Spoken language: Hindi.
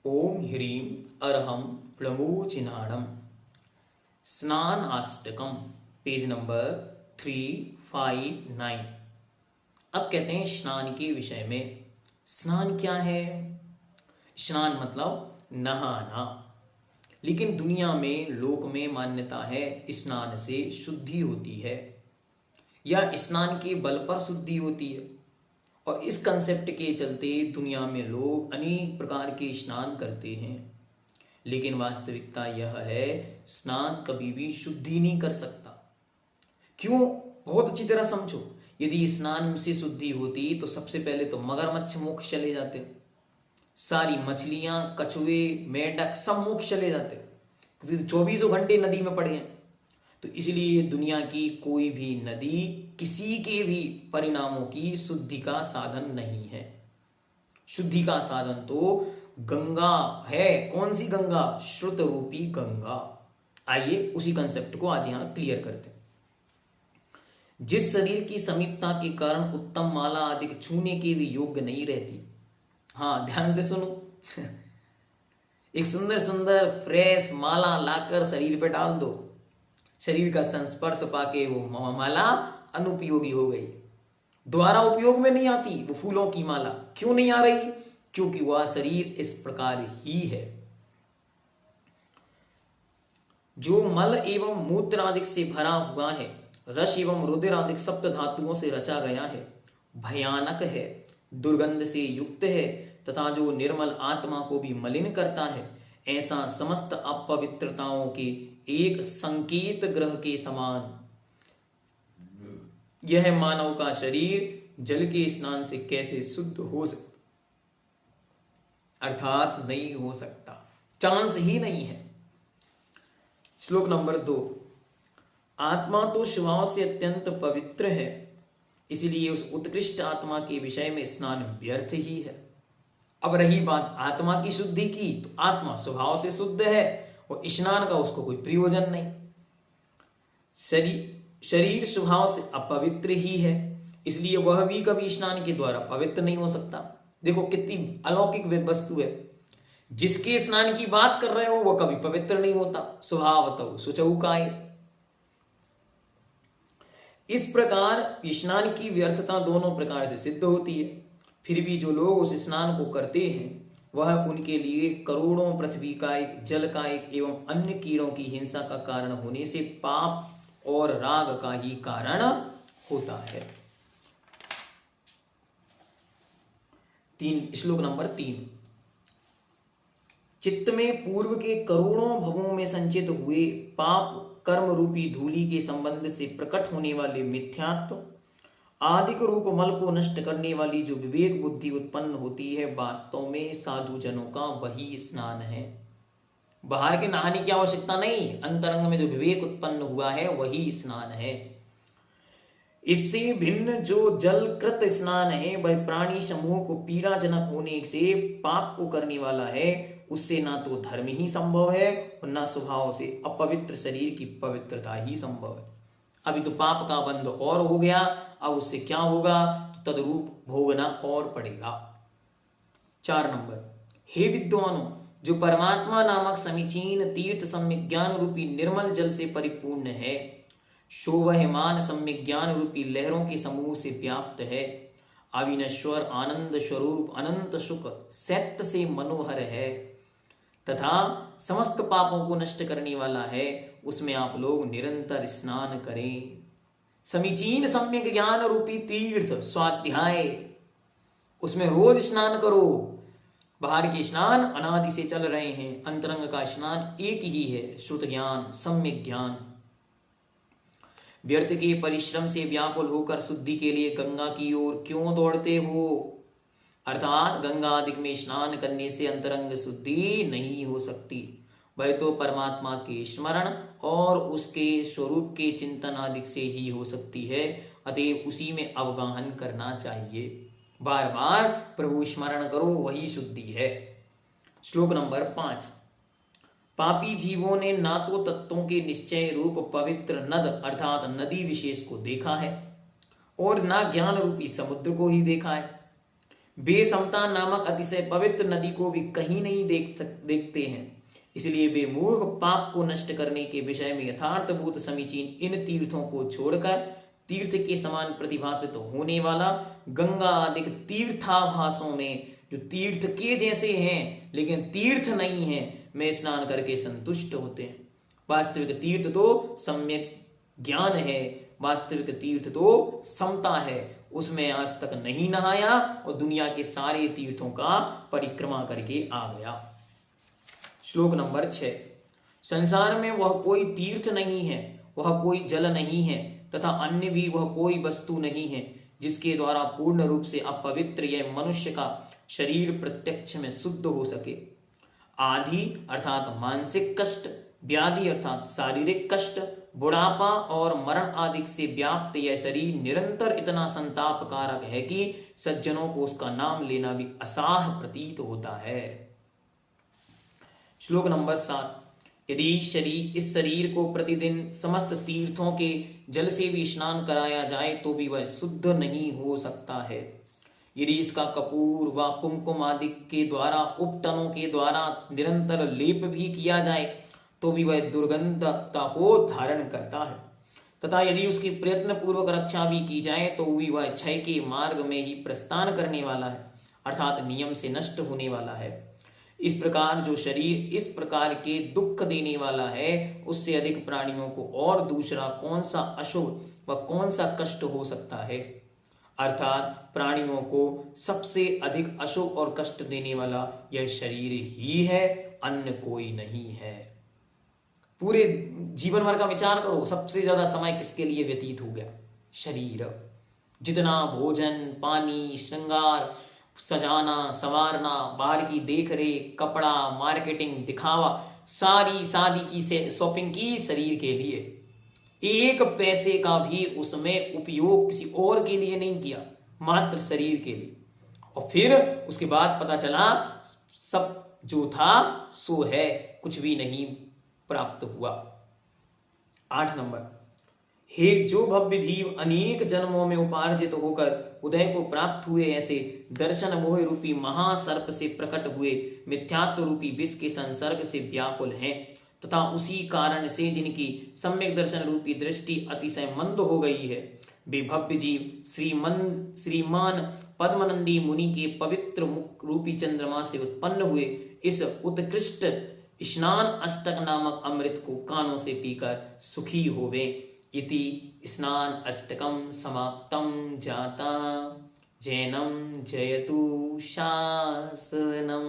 ओम ह्रीं अरहम णमोचिनाणम। स्नानाष्टकम, page number 359। अब कहते हैं स्नान के विषय में। स्नान क्या है? स्नान मतलब नहाना। लेकिन दुनिया में, लोक में मान्यता है स्नान से शुद्धि होती है या स्नान के बल पर शुद्धि होती है। और इस कंसेप्ट के चलते दुनिया में लोग अनेक प्रकार के स्नान करते हैं। लेकिन वास्तविकता यह है, स्नान कभी भी शुद्धि नहीं कर सकता। क्यों? बहुत अच्छी तरह समझो। यदि स्नान से शुद्धि होती तो सबसे पहले तो मगरमच्छ मोक्ष चले जाते, सारी मछलियां, कछुए, मेंढक सब मोक्ष चले जाते। 24 घंटे नदी में पड़े हैं। तो इसलिए दुनिया की कोई भी नदी किसी के भी परिणामों की शुद्धि का साधन नहीं है। शुद्धि का साधन तो गंगा है। कौन सी गंगा? श्रुत रूपी गंगा। आइए उसी कंसेप्ट को आज यहां क्लियर करते हैं। जिस शरीर की समीपता के कारण उत्तम माला आदि छूने के भी योग्य नहीं रहती। हाँ, ध्यान से सुनो। एक सुंदर सुंदर फ्रेश माला लाकर शरीर पे डाल दो, शरीर का संस्पर्श पाके वो माला अनुपयोगी हो गई, दोबारा उपयोग में नहीं आती। वो फूलों की माला क्यों नहीं आ रही? क्योंकि वह शरीर इस प्रकार ही है। जो मल एवं मूत्र आदि से भरा हुआ है, रस एवं रुधिर आदि सप्त धातुओं से रचा गया है, भयानक है, दुर्गंध से युक्त है तथा जो निर्मल आत्मा को भी मलिन करता है, ऐसा समस्त अपवित्रताओं के एक संकेत ग्रह के समान यह मानव का शरीर जल के स्नान से कैसे शुद्ध हो सकता? अर्थात नहीं हो सकता, चांस ही नहीं है। श्लोक नंबर 2। आत्मा तो स्वभाव से अत्यंत पवित्र है, इसलिए उस उत्कृष्ट आत्मा के विषय में स्नान व्यर्थ ही है। अब रही बात आत्मा की शुद्धि की, तो आत्मा स्वभाव से शुद्ध है और स्नान का उसको कोई प्रयोजन नहीं। शरीर स्वभाव से अपवित्र ही है, इसलिए वह भी कभी स्नान के द्वारा पवित्र नहीं हो सकता। देखो कितनी अलौकिक वस्तु है। जिसके स्नान की बात कर रहे हो वह कभी पवित्र नहीं होता, स्वभावतः शुचौकाय। इस प्रकार स्नान की व्यर्थता दोनों प्रकार से सिद्ध होती है। फिर भी जो लोग उस स्नान को करते हैं वह उनके लिए करोड़ों पृथ्वी का एक, जल का एक एवं अन्य कीड़ों की हिंसा का कारण होने से पाप और राग का ही कारण होता है। श्लोक नंबर 3। चित्त में पूर्व के करोड़ों भवों में संचित हुए पाप कर्म रूपी धूलि के संबंध से प्रकट होने वाले मिथ्यात्व आदिक रूप मल को नष्ट करने वाली जो विवेक बुद्धि उत्पन्न होती है, वास्तव में साधु जनों का वही स्नान है। बाहर के नहाने की आवश्यकता नहीं, अंतरंग में जो विवेक उत्पन्न हुआ है वही स्नान है। इससे भिन्न जो जलकृत स्नान है वह प्राणी समूह को पीड़ाजनक होने से पाप को करने वाला है। उससे ना तो धर्म ही संभव है और ना स्वभाव से अपवित्र शरीर की पवित्रता ही संभव है। अभी तो पाप का बंध और हो गया, अब उससे क्या होगा? तो तदरूप भोगना और पड़ेगा। 4 नंबर। हे विद्वानों, जो परमात्मा नामक समीचीन तीर्थ सम्यक ज्ञान रूपी निर्मल जल से परिपूर्ण है, शोभमान सम्यक ज्ञान रूपी लहरों के समूह से व्याप्त है, अविनश्वर आनंद स्वरूप अनंत सुख सत्य से मनोहर है तथा समस्त पापों को नष्ट करने वाला है, उसमें आप लोग निरंतर स्नान करें। समीचीन सम्यक ज्ञान रूपी तीर्थ स्वाध्याय, उसमें रोज स्नान करो। बाहर के स्नान अनादि से चल रहे हैं, अंतरंग का स्नान एक ही है, श्रुत ज्ञान, सम्यक ज्ञान। व्यर्थ के परिश्रम से व्याकुल होकर शुद्धि के लिए गंगा की ओर क्यों दौड़ते हो? अर्थात गंगा आदि में स्नान करने से अंतरंग शुद्धि नहीं हो सकती, वह तो परमात्मा के स्मरण और उसके स्वरूप के चिंतन आदि से ही हो सकती है। अतएव उसी में अवगाहन करना चाहिए, बार बार प्रभु स्मरण करो, वही शुद्धि है। श्लोक नंबर 5। पापी जीवों ने ना तो तत्वों के निश्चय रूप पवित्र नद अर्थात नदी विशेष को देखा है और ना ज्ञान रूपी समुद्र को ही देखा है। वे समता नामक अतिशय पवित्र नदी को भी कहीं नहीं देखते हैं। इसलिए वे मूर्ख पाप को नष्ट करने के विषय में यथार्थभूत समीचीन इन तीर्थों को छोड़कर तीर्थ के समान प्रतिभासित होने वाला गंगा आदि तीर्थाभासों में, जो तीर्थ के जैसे हैं लेकिन तीर्थ नहीं है, में स्नान करके संतुष्ट होते हैं। वास्तविक तीर्थ तो सम्यक ज्ञान है, वास्तविक तीर्थ तो समता है, उसमें आज तक नहीं नहाया और दुनिया के सारे तीर्थों का परिक्रमा करके आ गया। श्लोक नंबर 6। संसार में वह कोई तीर्थ नहीं है, वह कोई जल नहीं है तथा अन्य भी वह कोई वस्तु नहीं है जिसके द्वारा पूर्ण रूप से अपवित्र यह मनुष्य का शरीर प्रत्यक्ष में शुद्ध हो सके। आदि अर्थात मानसिक कष्ट, व्याधि अर्थात शारीरिक कष्ट, बुढ़ापा और मरण आदि से व्याप्त यह शरीर निरंतर इतना संतापकारक है कि सज्जनों को उसका नाम लेना भी असाह प्रतीत होता है। श्लोक नंबर 7। यदि इस शरीर को प्रतिदिन समस्त तीर्थों के जल से भी स्नान कराया जाए तो भी वह शुद्ध नहीं हो सकता है। यदि इसका कपूर व कुमकुम आदि के द्वारा उपटनों के द्वारा निरंतर लेप भी किया जाए तो भी वह दुर्गंधता को धारण करता है, तथा यदि उसकी प्रयत्न पूर्वक रक्षा भी की जाए तो भी वह क्षय के मार्ग में ही प्रस्थान करने वाला है, अर्थात नियम से नष्ट होने वाला है। इस प्रकार जो शरीर इस प्रकार के दुख देने वाला है, उससे अधिक प्राणियों को और दूसरा कौन सा अशुभ व कौन सा कष्ट हो सकता है। अर्थात प्राणियों को सबसे अधिक अशुभ और कष्ट देने वाला यह शरीर ही है, अन्य कोई नहीं है। पूरे जीवन भर का विचार करो, सबसे ज्यादा समय किसके लिए व्यतीत हो गया? शरीर। जितना भोजन, पानी, श्रृंगार, सजाना संवारना, बाहर की देख रेख, कपड़ा, मार्केटिंग, दिखावा, सारी शादी की शॉपिंग की शरीर के लिए, एक पैसे का भी उसमें उपयोग किसी और के लिए नहीं किया, मात्र शरीर के लिए। और फिर उसके बाद पता चला सब जो था सो है, कुछ भी नहीं प्राप्त हुआ। 8 नंबर। हे जो भव्य जीव अनेक जन्मों में उपार्जित होकर उदय को प्राप्त हुए, ऐसे दर्शन मोह रूपी महासर्प से प्रकट हुए मिथ्यात्व रूपी विष के संसर्ग से व्याकुल हैं, तथा उसी कारण से जिनकी सम्यक दर्शन रूपी दृष्टि अतिशय मंद हो गई है, वे भव्य जीव श्रीमान पद्मनंदी मुनि के पवित्र मुख रूपी चंद्रमा से उत्पन्न हुए इस उत्कृष्ट स्नान अष्टक नामक अमृत को कानों से पीकर सुखी होवे। इति स्नान अष्टकम समाप्तम जाता। जैनम जयतु शासनम।